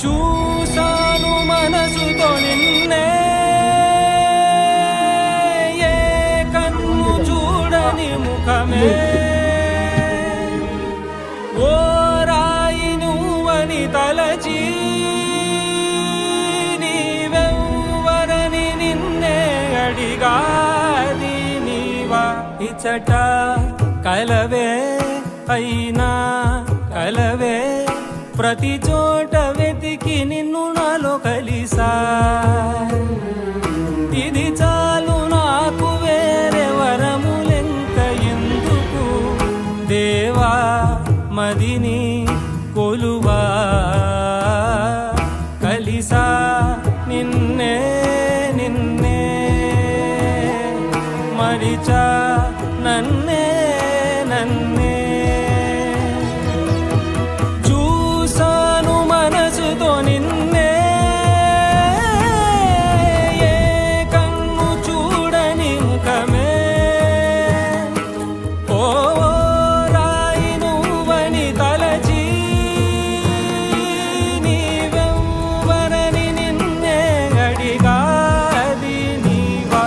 చూసాను మనసుతో నిన్నే, ఏ కన్ను చూడని ముఖమే, ఓ రాయి నువ్వని తలచి నీవెవ్వరని నిన్నే అడిగాది నీవా. ఇచ్చట కలవే అయినా కలవే, ప్రతి చోట వెతికి నిన్ను నాలో కలిసా. ఇది చాలు నాకు, వేరే వరములెంక ఎందుకు, దేవా మదిని కొలువా. కలిసా నిన్నే నిన్నే, మరిచా నన్నే నన్నే. చూసాను మనసుతో నిన్నే, ఏ కన్ను చూడని ముఖమే, ఓ రాయి నువ్వని తలచి నీవెవ్వరని నిన్నే అడిగాది నీవా.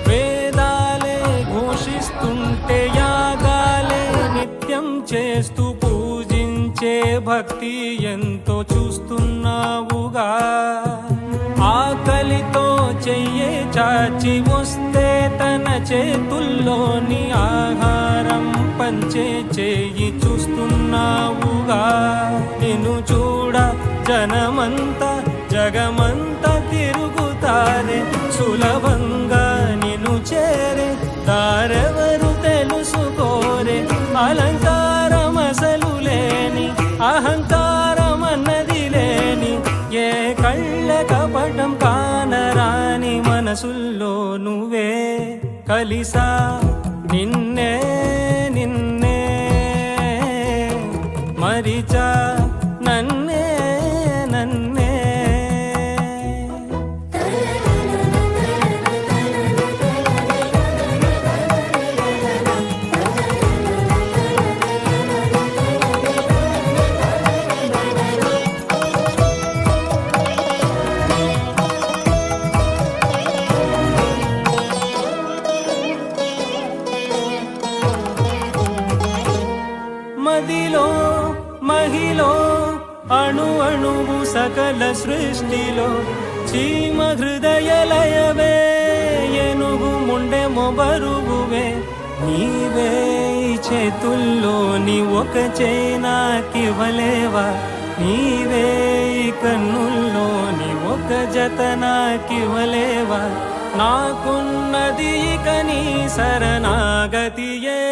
వేదాలే ఘోషిస్తుంటే యాగాలే నిత్యం చేస్తూ పూజించే భక్తి ఎంతో చూస్తున్నావుగా. ఆకలితో చెయ్యే చాచి వస్తే తన చేతుల్లోని ఆహారం పంచే చేయి చూస్తున్నావుగా. నిన్ను చూడ జనమంతా జగమంతా తిరుగుతారే, సులభంగా నిన్ను చేరే దారెవరు తెలుసుకోరే. అలంకారం అసలు లేని, అహంకారం అన్నది లేని, ఏ కళ్ళ కపటం కానరాని మనసుల్లో నువ్వే. కలిసా నిన్నే నిన్నే, మరిచా నన్నే నన్నే. మదిలో మహిలో అణు అణువు సకల సృష్టిలో, చీమ హృదయ లయవే, ఏనుగు ముండె మొబరువువే. నీవే చేతుల్లోని ఒక చేనాకివ్వలేవా, నీవే కన్నుల్లోని ఒక జత నాకివ్వలేవా. నాకున్నది ఇక నీ శరణాగతియే.